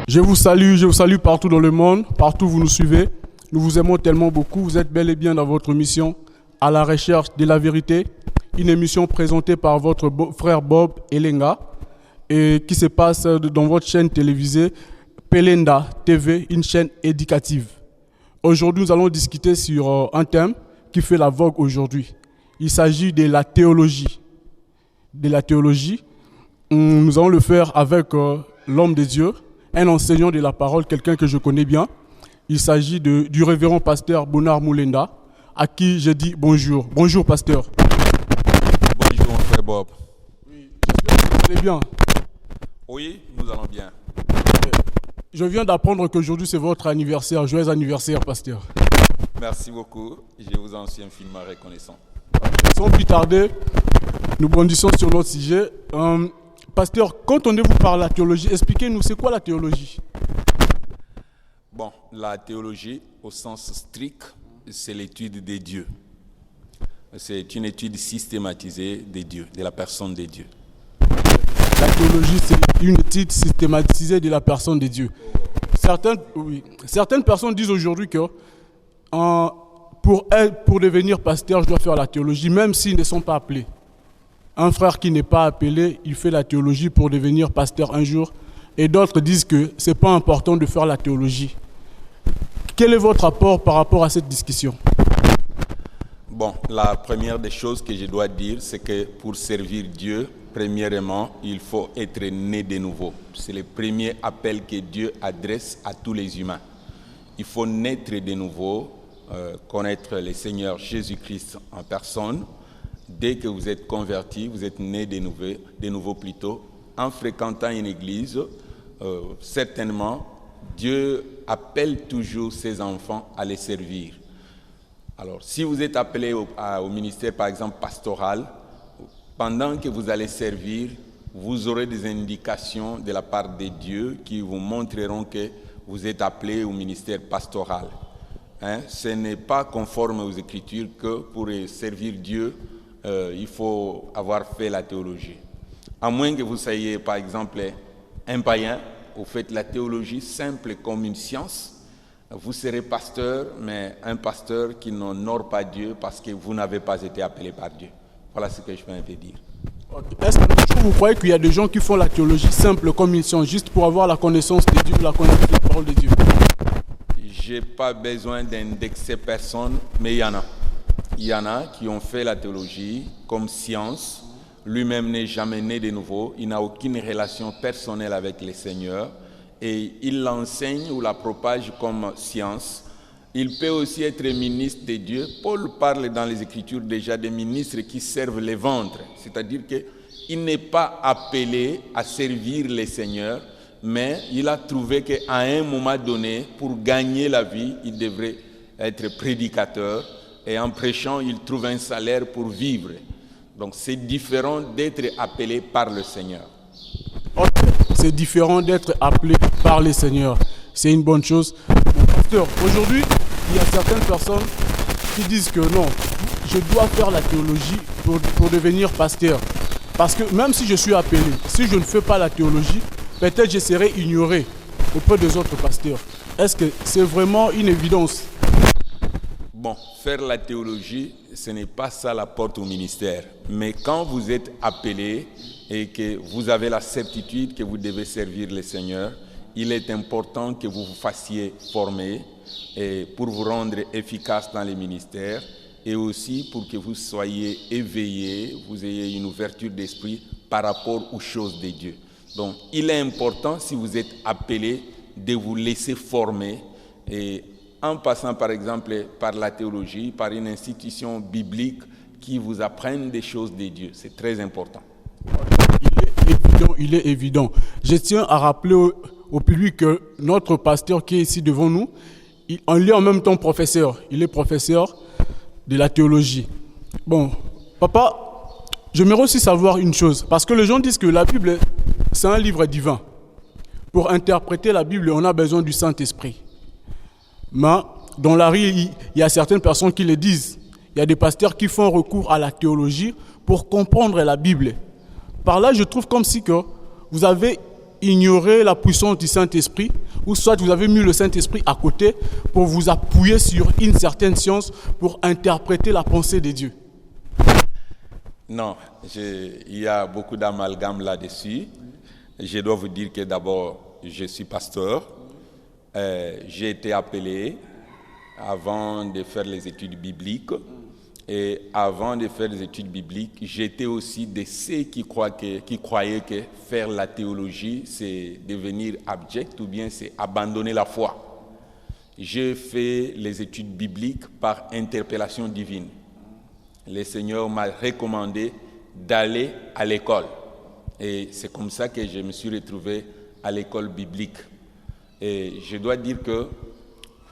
Je vous salue partout dans le monde, partout où vous nous suivez. Nous vous aimons tellement beaucoup. Vous êtes bel et bien dans votre mission à la recherche de la vérité. Une émission présentée par votre frère Bob Elenga et qui se passe dans votre chaîne télévisée Pelenda TV, une chaîne éducative. Aujourd'hui, nous allons discuter sur un thème qui fait la vogue aujourd'hui. Il s'agit de la théologie. Nous allons le faire avec l'homme de Dieu, un enseignant de la parole, quelqu'un que je connais bien. Il s'agit du révérend pasteur Bonnard Moulenda, à qui je dis bonjour. Bonjour, pasteur. Bonjour, mon frère Bob. Oui, j'espère que vous allez bien. Oui, nous allons bien. Je viens d'apprendre qu'aujourd'hui c'est votre anniversaire. Joyeux anniversaire, pasteur. Merci beaucoup. Je vous en suis infiniment reconnaissant. Sans plus tarder, nous bondissons sur notre sujet. Pasteur, qu'entendez-vous par la théologie? Expliquez-nous, c'est quoi la théologie? Bon, la théologie, au sens strict, c'est l'étude des dieux. C'est une étude systématisée des dieux, de la personne des dieux. La théologie, c'est une étude systématisée de la personne de Dieu. Certaines personnes disent aujourd'hui que pour devenir pasteur, je dois faire la théologie, même s'ils ne sont pas appelés. Un frère qui n'est pas appelé, il fait la théologie pour devenir pasteur un jour. Et d'autres disent que ce n'est pas important de faire la théologie. Quel est votre apport par rapport à cette discussion? Bon, la première des choses que je dois dire, c'est que pour servir Dieu, premièrement, il faut être né de nouveau. C'est le premier appel que Dieu adresse à tous les humains. Il faut naître de nouveau, connaître le Seigneur Jésus-Christ en personne. Dès que vous êtes converti, vous êtes né de nouveau plutôt, en fréquentant une église, certainement, Dieu appelle toujours ses enfants à les servir. Alors, si vous êtes appelé au ministère, par exemple, pastoral, pendant que vous allez servir, vous aurez des indications de la part de Dieu qui vous montreront que vous êtes appelé au ministère pastoral. Ce n'est pas conforme aux Écritures que pour servir Dieu, il faut avoir fait la théologie. À moins que vous soyez, par exemple, un païen, vous faites la théologie simple comme une science, vous serez pasteur, mais un pasteur qui n'honore pas Dieu parce que vous n'avez pas été appelé par Dieu. Voilà ce que je peux un peu dire. Est-ce que vous croyez qu'il y a des gens qui font la théologie simple comme une science, juste pour avoir la connaissance de Dieu, la connaissance de la parole de Dieu? Je n'ai pas besoin d'indexer personne, mais il y en a. Il y en a qui ont fait la théologie comme science. Lui-même n'est jamais né de nouveau. Il n'a aucune relation personnelle avec le Seigneur. Et il l'enseigne ou la propage comme science. Il peut aussi être ministre de Dieu. Paul parle dans les Écritures déjà des ministres qui servent les ventres. C'est-à-dire qu'il n'est pas appelé à servir le Seigneur, mais il a trouvé qu'à un moment donné, pour gagner la vie, il devrait être prédicateur. Et en prêchant, il trouve un salaire pour vivre. Donc c'est différent d'être appelé par le Seigneur. C'est différent d'être appelé par le Seigneur. C'est une bonne chose. Pasteur, aujourd'hui, il y a certaines personnes qui disent que non, je dois faire la théologie pour devenir pasteur. Parce que même si je suis appelé, si je ne fais pas la théologie, peut-être je serai ignoré auprès des autres pasteurs. Est-ce que c'est vraiment une évidence? Bon, faire la théologie, ce n'est pas ça la porte au ministère. Mais quand vous êtes appelé et que vous avez la certitude que vous devez servir le Seigneur, il est important que vous vous fassiez former et pour vous rendre efficace dans les ministères et aussi pour que vous soyez éveillés, vous ayez une ouverture d'esprit par rapport aux choses de Dieu. Donc, il est important, si vous êtes appelé, de vous laisser former et en passant par exemple par la théologie, par une institution biblique qui vous apprenne des choses de Dieu. C'est très important. Il est évident. Je tiens à rappeler au public que notre pasteur qui est ici devant nous, il est en même temps professeur. Il est professeur de la théologie. Bon, papa, j'aimerais aussi savoir une chose. Parce que les gens disent que la Bible, c'est un livre divin. Pour interpréter la Bible, on a besoin du Saint-Esprit. Mais dans la rue, il y a certaines personnes qui le disent. Il y a des pasteurs qui font recours à la théologie pour comprendre la Bible. Par là, je trouve comme si que vous avez ignoré la puissance du Saint-Esprit, ou soit vous avez mis le Saint-Esprit à côté pour vous appuyer sur une certaine science pour interpréter la pensée de Dieu? Non, il y a beaucoup d'amalgame là-dessus. Je dois vous dire que d'abord, je suis pasteur. J'ai été appelé avant de faire les études bibliques. Et avant de faire les études bibliques, j'étais aussi de ceux qui croyaient que faire la théologie, c'est devenir abject ou bien c'est abandonner la foi. J'ai fait les études bibliques par interpellation divine. Le Seigneur m'a recommandé d'aller à l'école. Et c'est comme ça que je me suis retrouvé à l'école biblique. Et je dois dire que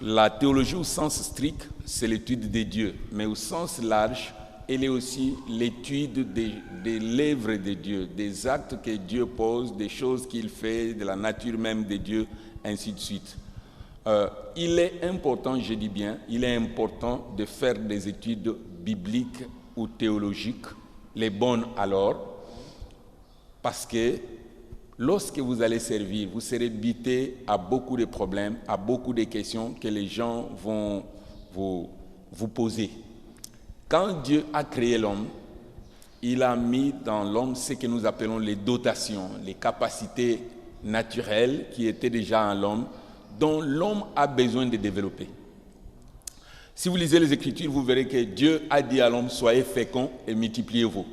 la théologie au sens strict, c'est l'étude de Dieu. Mais au sens large, elle est aussi l'étude de l'œuvre de Dieu, des actes que Dieu pose, des choses qu'il fait, de la nature même de Dieu, ainsi de suite. Il est important, je dis bien, il est important de faire des études bibliques ou théologiques, les bonnes alors, parce que lorsque vous allez servir, vous serez buté à beaucoup de problèmes, à beaucoup de questions que les gens vont vous poser. Quand Dieu a créé l'homme, il a mis dans l'homme ce que nous appelons les dotations, les capacités naturelles qui étaient déjà en l'homme, dont l'homme a besoin de développer. Si vous lisez les Écritures, vous verrez que Dieu a dit à l'homme, soyez féconds et multipliez-vous.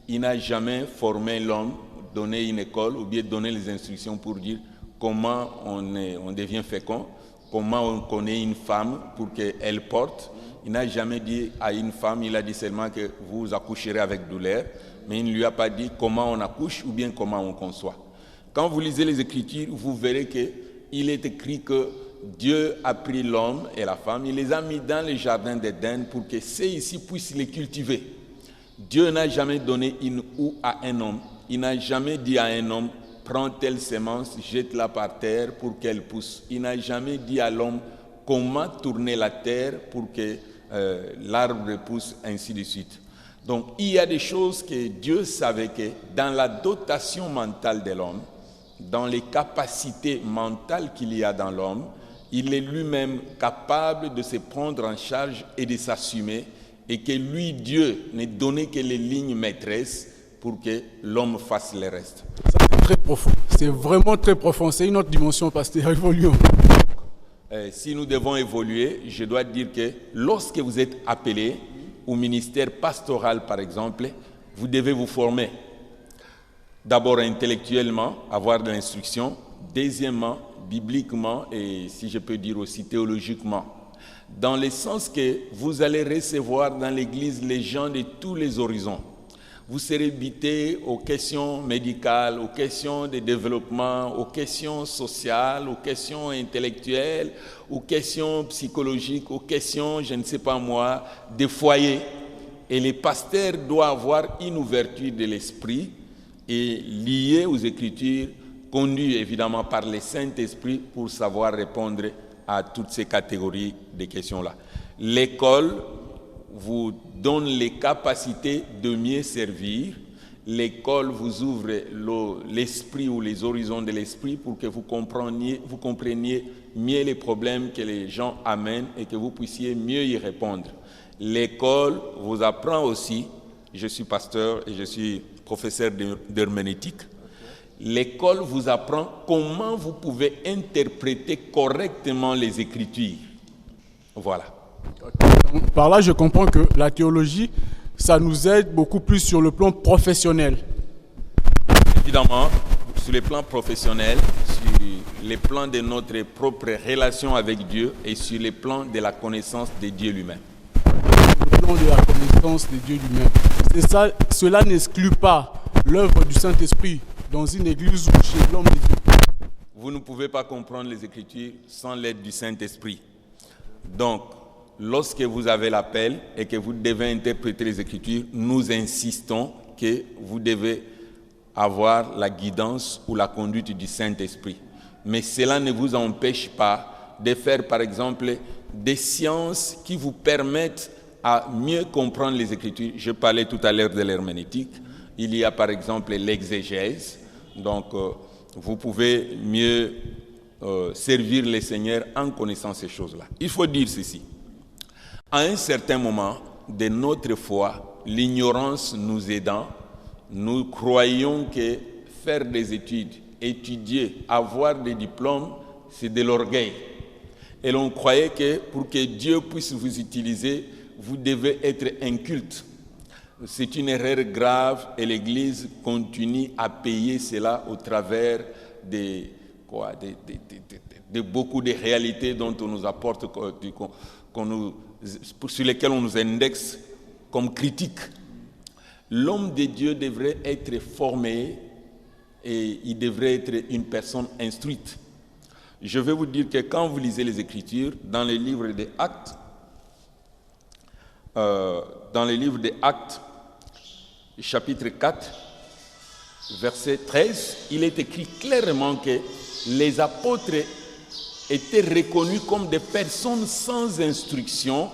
Il n'a jamais formé l'homme, donné une école ou bien donné les instructions pour dire comment on devient fécond, comment on connaît une femme pour qu'elle porte. Il n'a jamais dit à une femme, il a dit seulement que vous accoucherez avec douleur, mais il ne lui a pas dit comment on accouche ou bien comment on conçoit. Quand vous lisez les Écritures, vous verrez qu'il est écrit que Dieu a pris l'homme et la femme, il les a mis dans le jardin d'Éden pour que ceux-ci puissent les cultiver. Dieu n'a jamais donné une houe à un homme. Il n'a jamais dit à un homme, prends telle semence, jette-la par terre pour qu'elle pousse. Il n'a jamais dit à l'homme comment tourner la terre pour que l'arbre pousse, ainsi de suite. Donc, il y a des choses que Dieu savait que dans la dotation mentale de l'homme, dans les capacités mentales qu'il y a dans l'homme, il est lui-même capable de se prendre en charge et de s'assumer, et que lui, Dieu, n'ait donné que les lignes maîtresses pour que l'homme fasse le reste. Ça, c'est très profond. C'est vraiment très profond. C'est une autre dimension, pasteur. Évoluons. Si nous devons évoluer, je dois dire que lorsque vous êtes appelé au ministère pastoral, par exemple, vous devez vous former. D'abord intellectuellement, avoir de l'instruction. Deuxièmement, bibliquement et, si je peux dire aussi, théologiquement. Dans le sens que vous allez recevoir dans l'Église les gens de tous les horizons. Vous serez buté aux questions médicales, aux questions de développement, aux questions sociales, aux questions intellectuelles, aux questions psychologiques, aux questions, je ne sais pas moi, des foyers. Et le pasteur doit avoir une ouverture de l'esprit et liée aux Écritures, conduit évidemment par le Saint-Esprit pour savoir répondre à toutes ces catégories de questions-là. L'école vous donne les capacités de mieux servir. L'école vous ouvre l'esprit ou les horizons de l'esprit pour que vous compreniez mieux les problèmes que les gens amènent et que vous puissiez mieux y répondre. L'école vous apprend aussi, je suis pasteur et je suis professeur d'herméneutique, l'école vous apprend comment vous pouvez interpréter correctement les Écritures. Voilà. Par là, je comprends que la théologie, ça nous aide beaucoup plus sur le plan professionnel. Évidemment, sur le plan professionnel, sur le plan de notre propre relation avec Dieu et sur le plan de la connaissance de Dieu lui-même. Le plan de la connaissance de Dieu lui-même. C'est ça, cela n'exclut pas l'œuvre du Saint-Esprit dans une église ou chez l'homme de Dieu. Vous ne pouvez pas comprendre les Écritures sans l'aide du Saint-Esprit. Donc, lorsque vous avez l'appel et que vous devez interpréter les Écritures, nous insistons que vous devez avoir la guidance ou la conduite du Saint-Esprit. Mais cela ne vous empêche pas de faire, par exemple, des sciences qui vous permettent à mieux comprendre les Écritures. Je parlais tout à l'heure de l'herméneutique. Il y a, par exemple, l'exégèse. Donc, vous pouvez mieux servir le Seigneur en connaissant ces choses-là. Il faut dire ceci. À un certain moment de notre foi, l'ignorance nous aidant, nous croyons que faire des études, étudier, avoir des diplômes, c'est de l'orgueil. Et l'on croyait que pour que Dieu puisse vous utiliser, vous devez être inculte. C'est une erreur grave et l'Église continue à payer cela au travers de beaucoup de réalités dont on nous apporte, sur lesquelles on nous indexe comme critique. L'homme de Dieu devrait être formé et il devrait être une personne instruite. Je vais vous dire que quand vous lisez les Écritures, dans les livres des Actes, chapitre 4, verset 13, il est écrit clairement que les apôtres étaient reconnus comme des personnes sans instruction,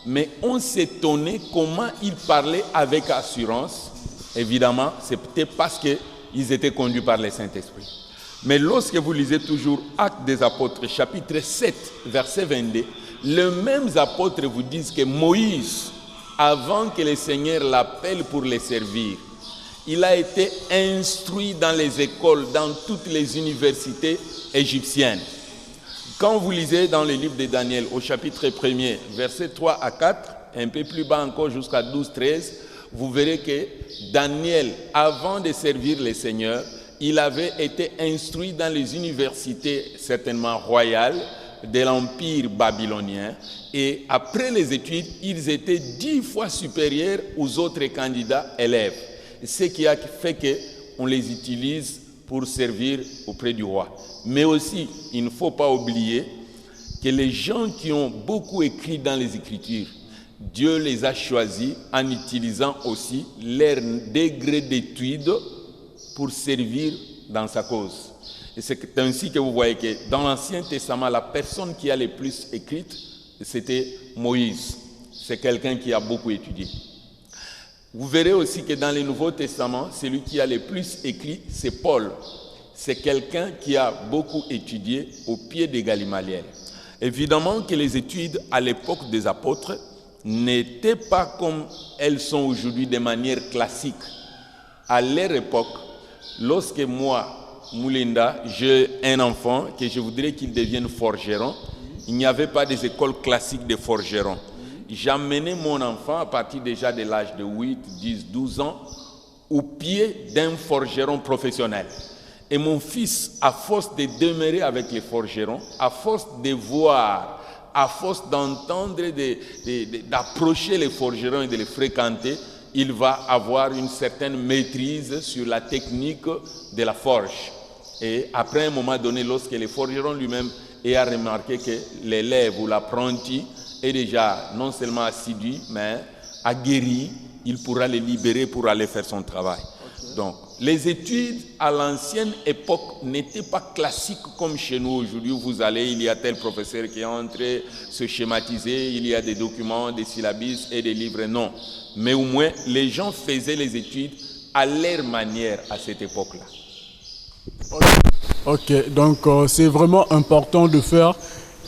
mais on s'étonnait comment ils parlaient avec assurance. Évidemment, c'est peut-être parce qu'ils étaient conduits par le Saint-Esprit. Mais lorsque vous lisez toujours Actes des apôtres, chapitre 7, verset 22, les mêmes apôtres vous disent que Moïse, avant que le Seigneur l'appelle pour les servir, il a été instruit dans les écoles, dans toutes les universités égyptiennes. Quand vous lisez dans le livre de Daniel, au chapitre 1er, versets 3 à 4, un peu plus bas encore jusqu'à 12-13, vous verrez que Daniel, avant de servir le Seigneur, il avait été instruit dans les universités certainement royales de l'Empire babylonien. Et après les études, ils étaient 10 fois supérieurs aux autres candidats élèves. Ce qui a fait qu'on les utilise pour servir auprès du roi. Mais aussi, il ne faut pas oublier que les gens qui ont beaucoup écrit dans les Écritures, Dieu les a choisis en utilisant aussi leur degré d'étude pour servir dans sa cause. Et c'est ainsi que vous voyez que dans l'Ancien Testament, la personne qui a le plus écrit, c'était Moïse. C'est quelqu'un qui a beaucoup étudié. Vous verrez aussi que dans le Nouveau Testament, celui qui a le plus écrit, c'est Paul. C'est quelqu'un qui a beaucoup étudié au pied de Gamaliel. Évidemment que les études à l'époque des apôtres n'étaient pas comme elles sont aujourd'hui de manière classique. À leur époque, lorsque moi, Moulinda, j'ai un enfant que je voudrais qu'il devienne forgeron, il n'y avait pas des écoles classiques de forgerons. J'amenais mon enfant à partir déjà de l'âge de 8, 10, 12 ans au pied d'un forgeron professionnel. Et mon fils, à force de demeurer avec les forgerons, à force de voir, à force d'entendre, d'approcher les forgerons et de les fréquenter, il va avoir une certaine maîtrise sur la technique de la forge. Et après un moment donné, lorsque le forgeron lui-même a remarqué que l'élève ou l'apprenti est déjà non seulement assidu, mais aguerri, il pourra le libérer pour aller faire son travail. Okay. Donc, les études à l'ancienne époque n'étaient pas classiques comme chez nous aujourd'hui. Vous allez, il y a tel professeur qui est entré se schématiser, il y a des documents, des syllabus et des livres. Non. Mais au moins, les gens faisaient les études à leur manière à cette époque-là. Ok, donc c'est vraiment important de faire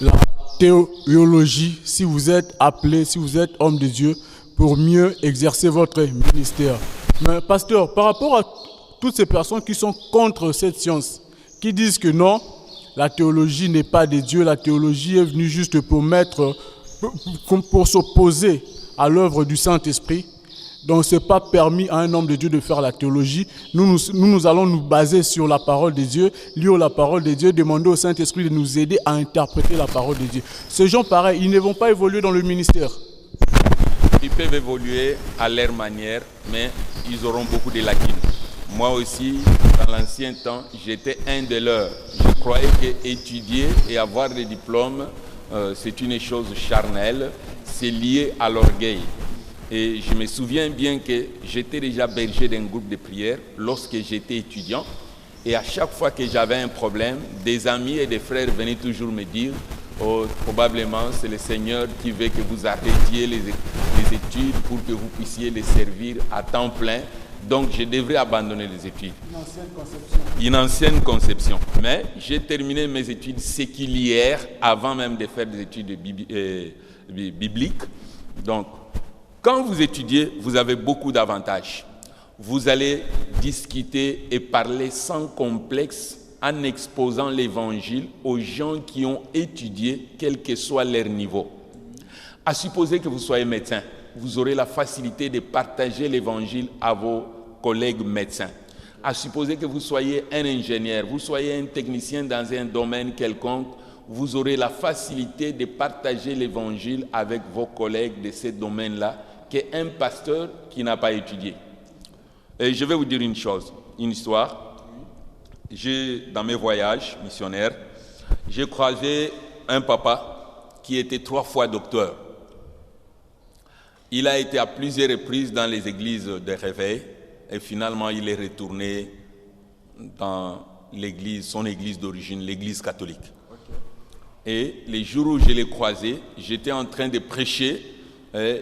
la théologie si vous êtes appelé, si vous êtes homme de Dieu, pour mieux exercer votre ministère. Mais pasteur, par rapport à toutes ces personnes qui sont contre cette science, qui disent que non, la théologie n'est pas de Dieu, la théologie est venue juste pour s'opposer à l'œuvre du Saint-Esprit. Donc ce n'est pas permis à un homme de Dieu de faire la théologie. Nous allons nous baser sur la parole de Dieu, lire la parole de Dieu, demander au Saint-Esprit de nous aider à interpréter la parole de Dieu. Ces gens pareils, ils ne vont pas évoluer dans le ministère. Ils peuvent évoluer à leur manière, mais ils auront beaucoup de lacunes. Moi aussi, dans l'ancien temps, j'étais un de leurs. Je croyais qu'étudier et avoir des diplômes, c'est une chose charnelle, c'est lié à l'orgueil. Et je me souviens bien que j'étais déjà berger d'un groupe de prière lorsque j'étais étudiant. Et à chaque fois que j'avais un problème, des amis et des frères venaient toujours me dire « Oh, probablement c'est le Seigneur qui veut que vous arrêtiez les études pour que vous puissiez les servir à temps plein. Donc je devrais abandonner les études. Une ancienne conception. Une ancienne conception. Mais j'ai terminé mes études séculières avant même de faire des études bibliques. Donc, quand vous étudiez, vous avez beaucoup d'avantages. Vous allez discuter et parler sans complexe en exposant l'évangile aux gens qui ont étudié, quel que soit leur niveau. À supposer que vous soyez médecin, vous aurez la facilité de partager l'évangile à vos collègues médecins. À supposer que vous soyez un ingénieur, vous soyez un technicien dans un domaine quelconque, vous aurez la facilité de partager l'évangile avec vos collègues de ce domaine-là qu'un pasteur qui n'a pas étudié. Et je vais vous dire une chose, une histoire. Dans mes voyages missionnaires, j'ai croisé un papa qui était 3 fois docteur. Il a été à plusieurs reprises dans les églises de réveil et finalement il est retourné dans son église d'origine, l'église catholique. Okay. Et les jours où je l'ai croisé, j'étais en train de prêcher,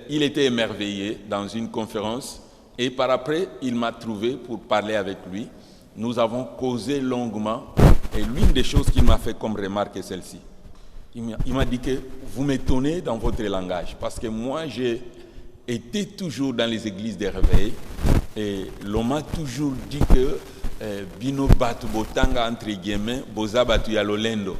il était émerveillé dans une conférence et par après il m'a trouvé pour parler avec lui. Nous avons causé longuement et l'une des choses qu'il m'a fait comme remarque est celle-ci. Il m'a dit que vous m'étonnez dans votre langage parce que moi j'ai été toujours dans les églises de réveil et l'on m'a toujours dit que bino batu botanga entre guillemets boza batu ya lolendo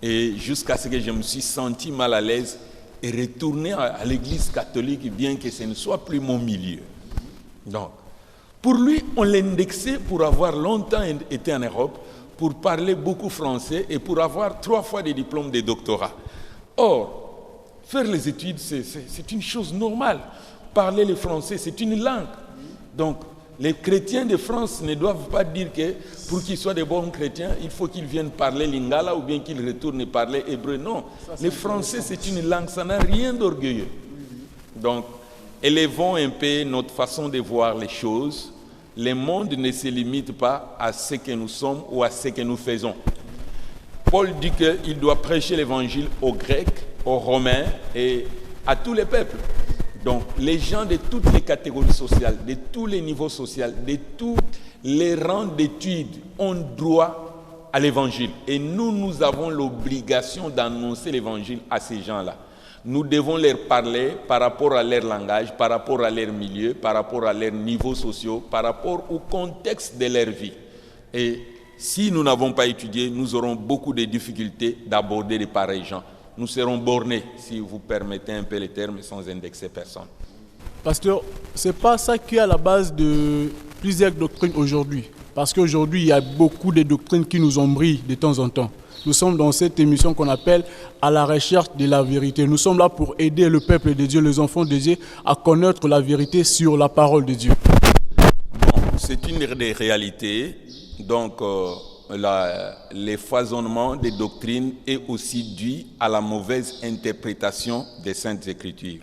et jusqu'à ce que je me suis senti mal à l'aise et retourné à l'église catholique bien que ce ne soit plus mon milieu. Donc pour lui, on l'indexait pour avoir longtemps été en Europe, pour parler beaucoup français et pour avoir 3 fois des diplômes de doctorat. Or, faire les études, c'est une chose normale. Parler le français, c'est une langue. Donc, les chrétiens de France ne doivent pas dire que pour qu'ils soient des bons chrétiens, il faut qu'ils viennent parler lingala ou bien qu'ils retournent parler hébreu. Non, le français, c'est une langue, ça n'a rien d'orgueilleux. Donc, élevons un peu notre façon de voir les choses. Le monde ne se limite pas à ce que nous sommes ou à ce que nous faisons. Paul dit qu'il doit prêcher l'évangile aux Grecs, aux Romains et à tous les peuples. Donc, les gens de toutes les catégories sociales, de tous les niveaux sociaux, de tous les rangs d'études ont droit à l'évangile. Et nous avons l'obligation d'annoncer l'évangile à ces gens-là. Nous devons leur parler par rapport à leur langage, par rapport à leur milieu, par rapport à leurs niveaux sociaux, par rapport au contexte de leur vie. Et si nous n'avons pas étudié, nous aurons beaucoup de difficultés d'aborder de pareils gens. Nous serons bornés, si vous permettez un peu les termes, sans indexer personne. Pasteur, ce n'est pas ça qui est à la base de plusieurs doctrines aujourd'hui. Parce qu'aujourd'hui, il y a beaucoup de doctrines qui nous ombrillent de temps en temps. Nous sommes dans cette émission qu'on appelle « À la recherche de la vérité ». Nous sommes là pour aider le peuple de Dieu, les enfants de Dieu, à connaître la vérité sur la parole de Dieu. Bon, c'est une des réalités. Donc, l'effoisonnement des doctrines est aussi dû à la mauvaise interprétation des Saintes Écritures.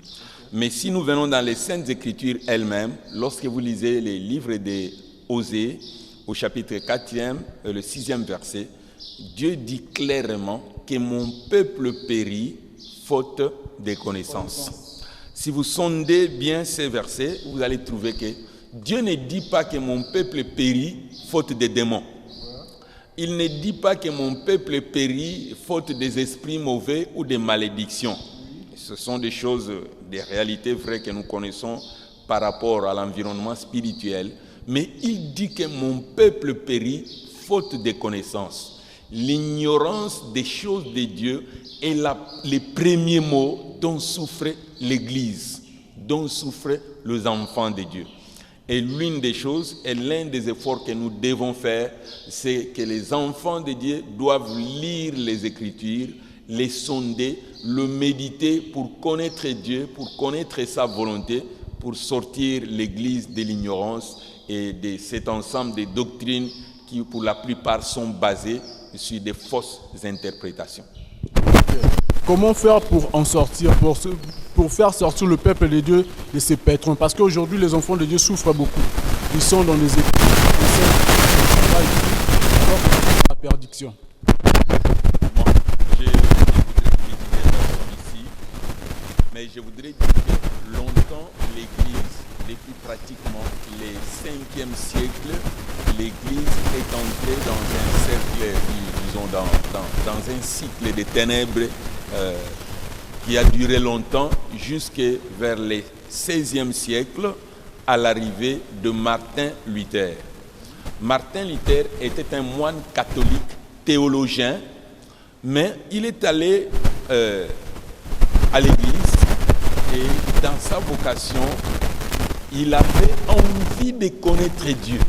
Mais si nous venons dans les Saintes Écritures elles-mêmes, lorsque vous lisez les livres d'Osée, au chapitre 4e, le 6e verset, Dieu dit clairement que mon peuple périt faute de connaissance. Si vous sondez bien ces versets, vous allez trouver que Dieu ne dit pas que mon peuple périt faute de démons. Il ne dit pas que mon peuple périt faute des esprits mauvais ou des malédictions. Ce sont des choses, des réalités vraies que nous connaissons par rapport à l'environnement spirituel. Mais il dit que mon peuple périt faute de connaissance. L'ignorance des choses de Dieu est les premiers mots dont souffre l'Église, dont souffrent les enfants de Dieu. Et l'une des choses et l'un des efforts que nous devons faire, c'est que les enfants de Dieu doivent lire les Écritures, les sonder, le méditer pour connaître Dieu, pour connaître sa volonté, pour sortir l'Église de l'ignorance et de cet ensemble de doctrines qui, pour la plupart, sont basées sur des fausses interprétations. Comment faire pour en sortir, pour faire sortir le peuple de Dieu de ses pétrons? Parce qu'aujourd'hui, les enfants de Dieu souffrent beaucoup. Ils sont dans les écoles, la perdition. Bon, je voudrais critiquer ici, mais je voudrais dire que longtemps, l'Église depuis pratiquement les 5e siècle, l'Église est entrée dans un cercle, disons, dans un cycle de ténèbres qui a duré longtemps, jusque vers les 16e siècle, à l'arrivée de Martin Luther. Martin Luther était un moine catholique, théologien, mais il est allé à l'église et dans sa vocation, il avait envie de connaître Dieu.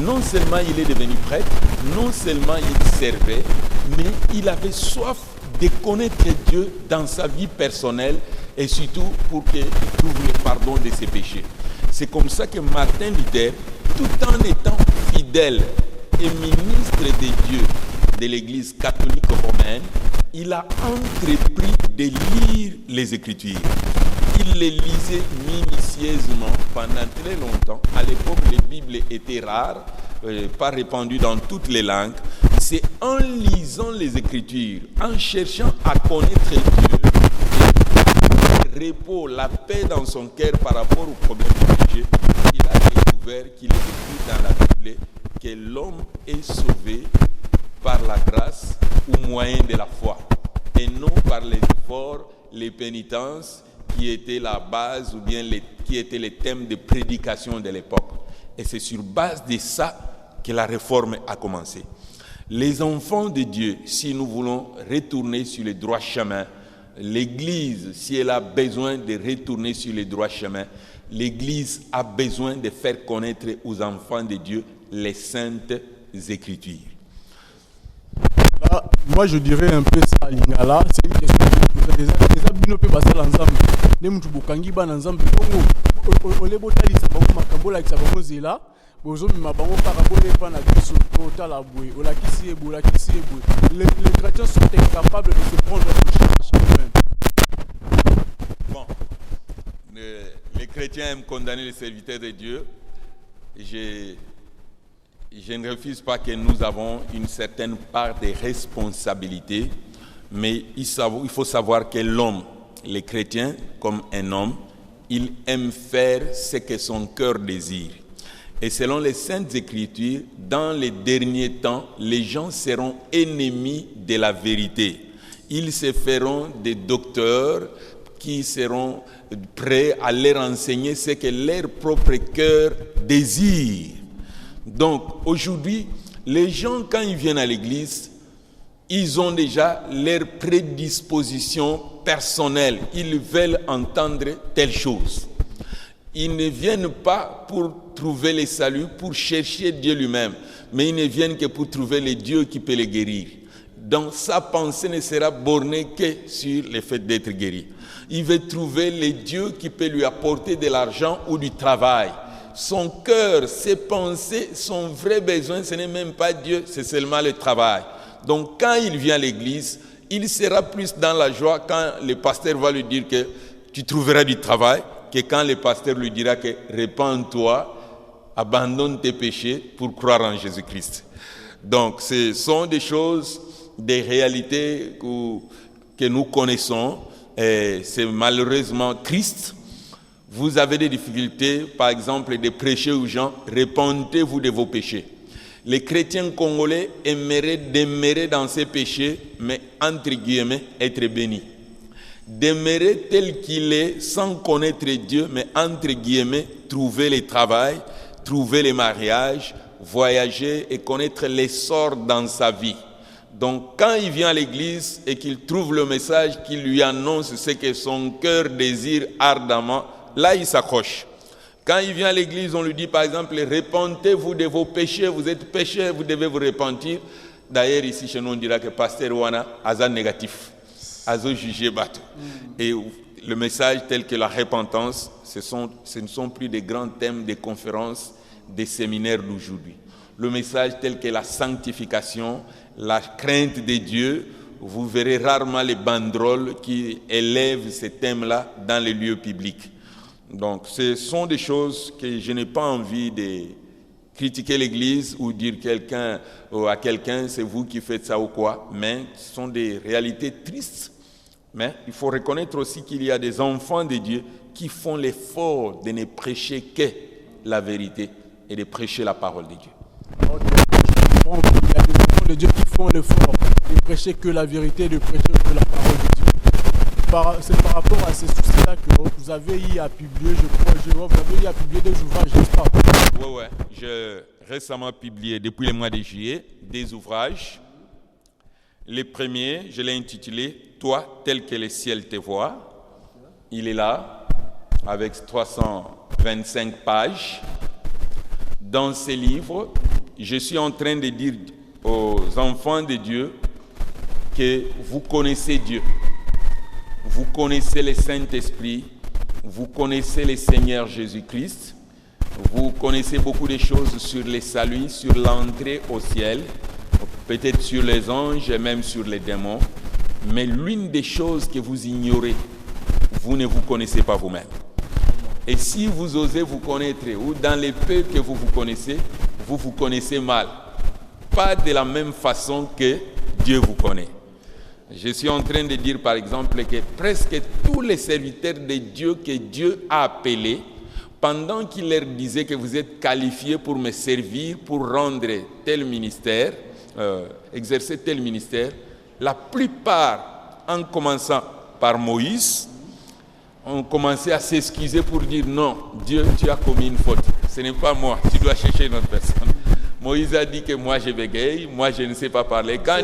Non seulement il est devenu prêtre, non seulement il servait, mais il avait soif de connaître Dieu dans sa vie personnelle et surtout pour qu'il trouve le pardon de ses péchés. C'est comme ça que Martin Luther, tout en étant fidèle et ministre de Dieu de l'Église catholique romaine, il a entrepris de lire les Écritures. Il les lisait minutieusement pendant très longtemps. À l'époque, les Bibles étaient rares, pas répandues dans toutes les langues. C'est en lisant les Écritures, en cherchant à connaître Dieu, le repos, la paix dans son cœur par rapport au problème du péché, il a découvert qu'il est écrit dans la Bible que l'homme est sauvé par la grâce au moyen de la foi et non par les efforts, les pénitences qui étaient la base ou bien qui étaient les thèmes de prédication de l'époque. Et c'est sur base de ça que la réforme a commencé. Les enfants de Dieu, si nous voulons retourner sur le droit chemin, l'Église, si elle a besoin de retourner sur le droit chemin, l'Église a besoin de faire connaître aux enfants de Dieu les saintes Écritures. Là, moi je dirais un peu ça, Lingala, c'est une question que des abino peut passer l'ensemble. Ne mutu bokangi ba l'ensemble bongo ole botali sa bango makambo la sa bango zela bozo mi mabango parabole pa na biso kota la boue ola kisi e boue. Les chrétiens sont incapables de se prendre en charge eux-mêmes. Bon, les chrétiens aiment condamner les serviteurs de Dieu. Je ne refuse pas que nous avons une certaine part de responsabilité, mais il faut savoir que l'homme, les chrétiens, comme un homme, il aime faire ce que son cœur désire. Et selon les Saintes Écritures, dans les derniers temps, les gens seront ennemis de la vérité. Ils se feront des docteurs qui seront prêts à leur enseigner ce que leur propre cœur désire. Donc, aujourd'hui, les gens, quand ils viennent à l'église, ils ont déjà leur prédisposition personnelle. Ils veulent entendre telle chose. Ils ne viennent pas pour trouver le salut, pour chercher Dieu lui-même, mais ils ne viennent que pour trouver le Dieu qui peut les guérir. Donc, sa pensée ne sera bornée que sur le fait d'être guéri. Il veut trouver le Dieu qui peut lui apporter de l'argent ou du travail. Son cœur, ses pensées, son vrai besoin, ce n'est même pas Dieu, c'est seulement le travail. Donc quand il vient à l'église, il sera plus dans la joie quand le pasteur va lui dire que tu trouveras du travail, que quand le pasteur lui dira que répands-toi, abandonne tes péchés pour croire en Jésus-Christ. Donc ce sont des choses, des réalités que nous connaissons, et c'est malheureusement triste. Vous avez des difficultés, par exemple, de prêcher aux gens, répentez-vous de vos péchés. Les chrétiens congolais aimeraient demeurer dans ces péchés, mais entre guillemets, être bénis. Demeurer tel qu'il est, sans connaître Dieu, mais entre guillemets, trouver le travail, trouver les mariages, voyager et connaître l'essor dans sa vie. Donc, quand il vient à l'église et qu'il trouve le message qui lui annonce ce que son cœur désire ardemment, là, il s'accroche. Quand il vient à l'église, on lui dit par exemple, répentez-vous de vos péchés, vous êtes pécheurs, vous devez vous repentir. D'ailleurs, ici chez nous, on dira que pasteur Wana, Aza négatif, Azo jugé bateau. Et le message tel que la repentance, ce ne sont plus des grands thèmes des conférences, des séminaires d'aujourd'hui. Le message tel que la sanctification, la crainte de Dieu, vous verrez rarement les banderoles qui élèvent ces thèmes-là dans les lieux publics. Donc, ce sont des choses que je n'ai pas envie de critiquer l'Église ou dire à quelqu'un, c'est vous qui faites ça ou quoi, mais ce sont des réalités tristes. Mais il faut reconnaître aussi qu'il y a des enfants de Dieu qui font l'effort de ne prêcher que la vérité et de prêcher la parole de Dieu. Ok. Bon, il y a des enfants de Dieu qui font l'effort de prêcher que la vérité, de prêcher que la parole de Dieu. C'est par rapport à ces soucis-là que vous avez eu à publier, je crois, vous avez eu à publier des ouvrages, n'est-ce pas? Oui. J'ai récemment publié, depuis le mois de juillet, des ouvrages. Le premier, je l'ai intitulé « Toi, tel que le ciel te voit ». Il est là, avec 325 pages. Dans ces livres, je suis en train de dire aux enfants de Dieu que vous connaissez Dieu. Vous connaissez le Saint-Esprit, vous connaissez le Seigneur Jésus-Christ, vous connaissez beaucoup de choses sur le salut, sur l'entrée au ciel, peut-être sur les anges et même sur les démons. Mais l'une des choses que vous ignorez, vous ne vous connaissez pas vous-même. Et si vous osez vous connaître, ou dans les peu que vous vous connaissez, vous vous connaissez mal. Pas de la même façon que Dieu vous connaît. Je suis en train de dire par exemple que presque tous les serviteurs de Dieu que Dieu a appelés, pendant qu'il leur disait que vous êtes qualifiés pour me servir, pour rendre tel ministère, exercer tel ministère, la plupart, en commençant par Moïse, ont commencé à s'excuser pour dire non, Dieu, tu as commis une faute. Ce n'est pas moi, tu dois chercher une autre personne. Moïse a dit que moi je bégaye, moi je ne sais pas parler. Quand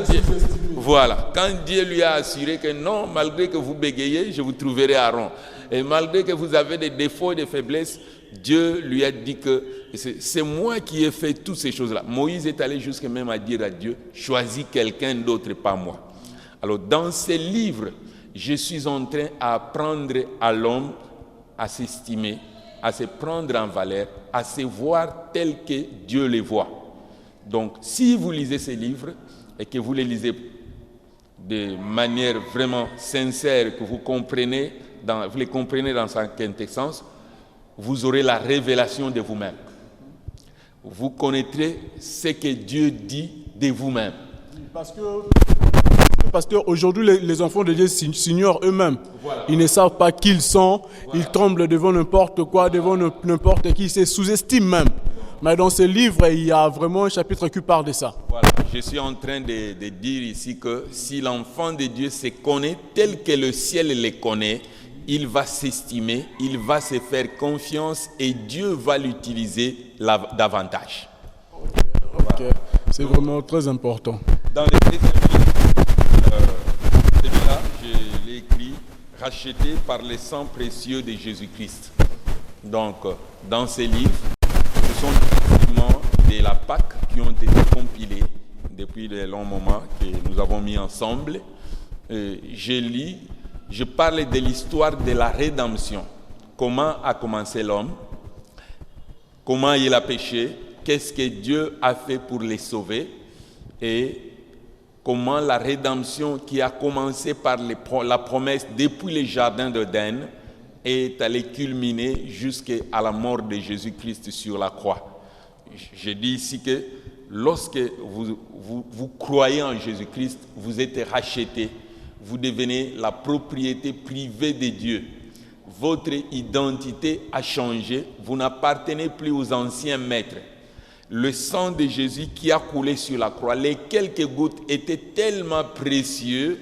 Dieu lui a assuré que non, malgré que vous bégayez, je vous trouverai Aaron. Et malgré que vous avez des défauts et des faiblesses, Dieu lui a dit que c'est moi qui ai fait toutes ces choses-là. Moïse est allé jusqu'à même à dire à Dieu, choisis quelqu'un d'autre, pas moi. Alors dans ces livres, je suis en train d'apprendre à l'homme à s'estimer, à se prendre en valeur, à se voir tel que Dieu les voit. Donc, si vous lisez ces livres et que vous les lisez de manière vraiment sincère, que vous les comprenez dans sa quintessence, vous aurez la révélation de vous-même. Vous connaîtrez ce que Dieu dit de vous-même. Parce qu'aujourd'hui, les enfants de Dieu s'ignorent eux-mêmes. Voilà. Ils ne savent pas qui ils sont. Voilà. Ils tremblent devant n'importe quoi, devant n'importe qui. Ils se sous-estiment même. Mais dans ce livre, il y a vraiment un chapitre qui parle de ça. Voilà. Je suis en train de dire ici que si l'enfant de Dieu se connaît tel que le ciel le connaît, il va s'estimer, il va se faire confiance et Dieu va l'utiliser davantage. Ok. Voilà. C'est vraiment très important. Dans les deuxième livre, celui-là, je l'ai écrit, racheté par le sang précieux de Jésus-Christ. Donc, dans ces livres, ce sont des documents de la Pâque qui ont été compilés depuis de longs moments que nous avons mis ensemble. Je parle de l'histoire de la rédemption. Comment a commencé l'homme, comment il a péché, qu'est-ce que Dieu a fait pour les sauver et comment la rédemption qui a commencé par la promesse depuis le jardin d'Éden est allée culminer jusqu'à la mort de Jésus-Christ sur la croix. Je dis ici que lorsque vous croyez en Jésus-Christ, vous êtes racheté, vous devenez la propriété privée de Dieu. Votre identité a changé, vous n'appartenez plus aux anciens maîtres. Le sang de Jésus qui a coulé sur la croix, les quelques gouttes étaient tellement précieuses,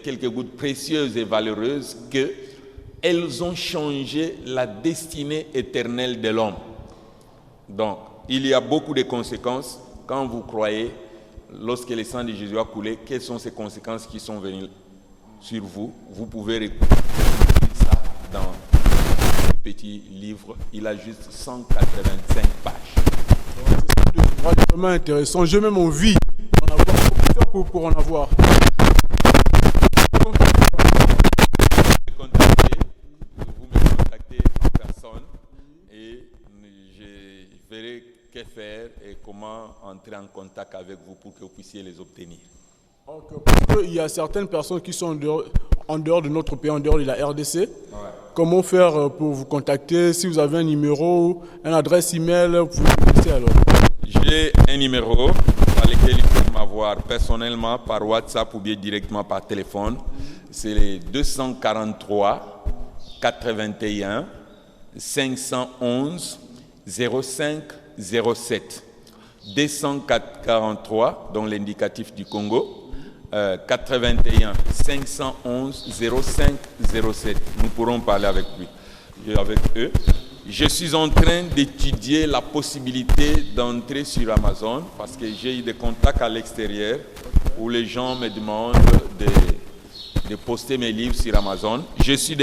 quelques gouttes précieuses et valeureuses, qu'elles ont changé la destinée éternelle de l'homme. Donc, il y a beaucoup de conséquences quand vous croyez, lorsque le sang de Jésus a coulé, quelles sont ces conséquences qui sont venues sur vous. Vous pouvez retrouver ça dans ce petit livre. Il a juste 185 pages. C'est vraiment intéressant. J'ai même envie d'en avoir. Pour en avoir. Vous me contactez en personne et je verrai que faire et comment entrer en contact avec vous pour que vous puissiez les obtenir. Okay. Parce qu'il y a certaines personnes qui sont en dehors de notre pays, en dehors de la RDC. Ouais. Comment faire pour vous contacter? Si vous avez un numéro, une adresse email, vous pouvez me laisser alors. J'ai un numéro par lequel il faut m'avoir personnellement par WhatsApp ou bien directement par téléphone. C'est le 243 81 511 05 07. 243, dont l'indicatif du Congo, 81 511 05 07. Nous pourrons parler avec lui, avec eux. Je suis en train d'étudier la possibilité d'entrer sur Amazon parce que j'ai eu des contacts à l'extérieur où les gens me demandent de poster mes livres sur Amazon. Je suis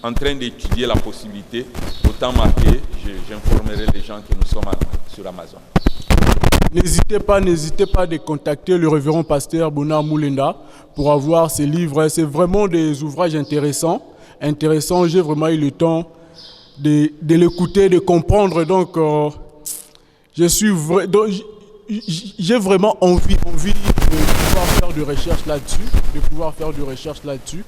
en train d'étudier la possibilité. Au temps marqué, j'informerai les gens que nous sommes sur Amazon. N'hésitez pas de contacter le révérend pasteur Bonnard Moulenda pour avoir ses livres. C'est vraiment des ouvrages intéressants. J'ai vraiment eu le temps de l'écouter, de comprendre. Donc, j'ai vraiment envie de pouvoir faire de recherche là-dessus.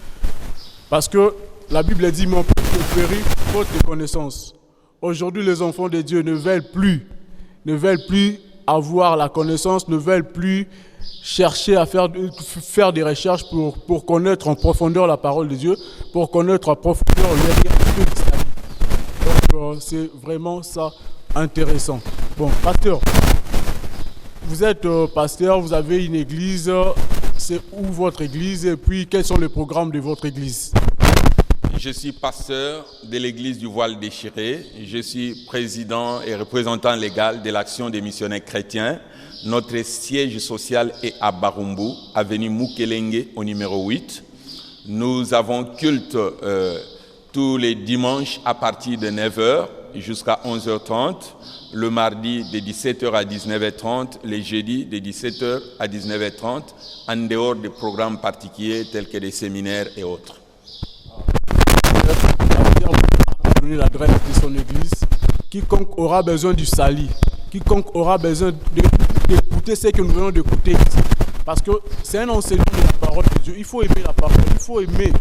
Parce que la Bible dit, mon peuple périt faute de connaissance. Aujourd'hui, les enfants de Dieu ne veulent plus avoir la connaissance, ne veulent plus chercher à faire des recherches pour connaître en profondeur la parole de Dieu, pour connaître en profondeur les réalités de sa vie. Donc, c'est vraiment ça intéressant. Bon, pasteur, vous êtes pasteur, vous avez une église. C'est où votre église et puis quels sont les programmes de votre église? Je suis pasteur de l'église du Voile Déchiré. Je suis président et représentant légal de l'Action des missionnaires chrétiens. Notre siège social est à Barumbu, avenue Mukelenge au numéro 8. Nous avons culte tous les dimanches à partir de 9h jusqu'à 11h30. Le mardi de 17h à 19h30, les jeudis de 17h à 19h30, en dehors des programmes particuliers tels que des séminaires et autres. Donner l'adresse de son église. Quiconque aura besoin du salut, quiconque aura besoin d'écouter ce que nous venons d'écouter ici. Parce que c'est un enseignement de la parole de Dieu. Il faut aimer la parole, il faut aimer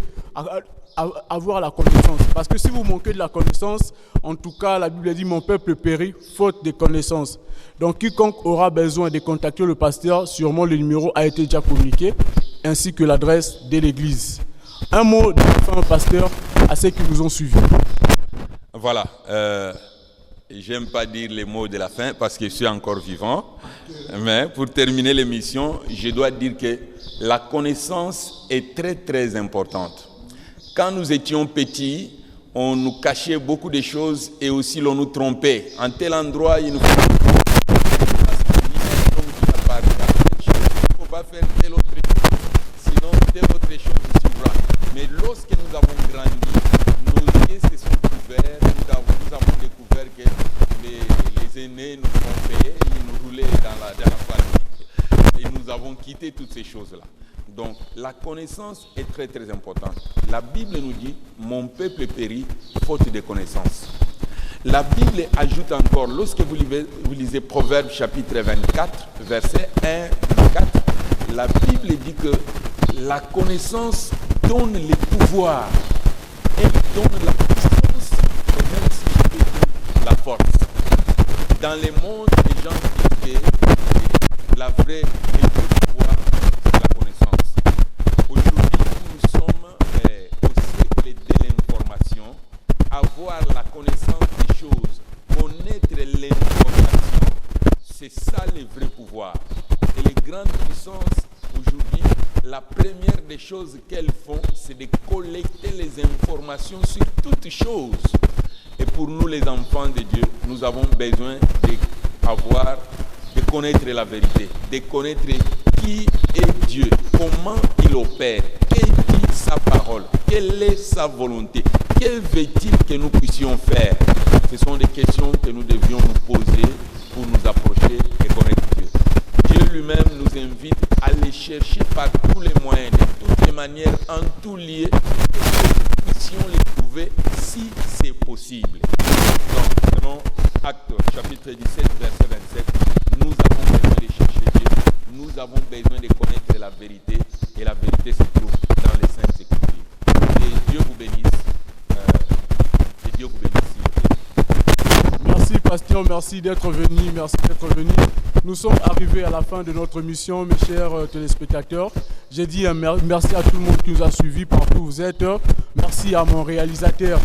avoir la connaissance. Parce que si vous manquez de la connaissance, en tout cas, la Bible dit, mon peuple périt faute de connaissance. Donc, quiconque aura besoin de contacter le pasteur, sûrement le numéro a été déjà communiqué, ainsi que l'adresse de l'église. Un mot de la fin, pasteur, à ceux qui nous ont suivis. Voilà. J'aime pas dire les mots de la fin parce que je suis encore vivant. Mais pour terminer l'émission, je dois dire que la connaissance est très très importante. Quand nous étions petits, on nous cachait beaucoup de choses et aussi l'on nous trompait. En tel endroit, il ne faut pas faire telle autre chose, sinon telle autre chose suivra. Mais lorsque nous avons grandi, nos yeux se sont ouverts, nous avons découvert que les aînés nous trompaient, ils nous roulaient dans la pratique. Et nous avons quitté toutes ces choses-là. Donc, la connaissance est très très importante. La Bible nous dit, mon peuple périt faute de connaissance. La Bible ajoute encore, lorsque vous lisez Proverbes chapitre 24, verset 1 et 4, la Bible dit que la connaissance donne le pouvoir, elle donne la puissance, et même si je peux dire la force. Dans le monde, les gens disent que la vraie pouvoir, c'est la connaissance. Aujourd'hui, nous sommes au siècle de l'information. Avoir la connaissance des choses, connaître l'information, c'est ça le vrai pouvoir. Et les grandes puissances, aujourd'hui, la première des choses qu'elles font, c'est de collecter les informations sur toutes choses. Et pour nous, les enfants de Dieu, nous avons besoin de connaître la vérité, de connaître qui est Dieu, comment il opère, quelle est sa parole, quelle est sa volonté, que veut-il que nous puissions faire. Ce sont des questions que nous devions nous poser pour nous approcher et connaître Dieu. Dieu lui-même nous invite à les chercher par tous les moyens, de toutes les manières, en tout lieu, et que nous puissions les trouver si c'est possible. Donc, selon Actes chapitre 17, verset 27, nous avons besoin de chercher Dieu, nous avons besoin de connaître la vérité, et la vérité se trouve dans les Saintes Écritures. Et Dieu vous bénisse. Et Dieu vous bénisse. Merci. Bastien, merci d'être venu, Nous sommes arrivés à la fin de notre mission, mes chers téléspectateurs. J'ai dit merci à tout le monde qui nous a suivis partout où vous êtes. Merci à mon réalisateur,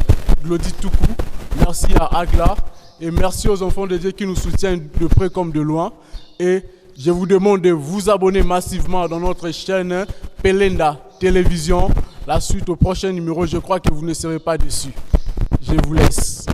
Glody Toukou. Merci à Agla. Et merci aux enfants de Dieu qui nous soutiennent de près comme de loin. Et je vous demande de vous abonner massivement dans notre chaîne Pelenda Télévision. La suite au prochain numéro, je crois que vous ne serez pas déçus. Je vous laisse.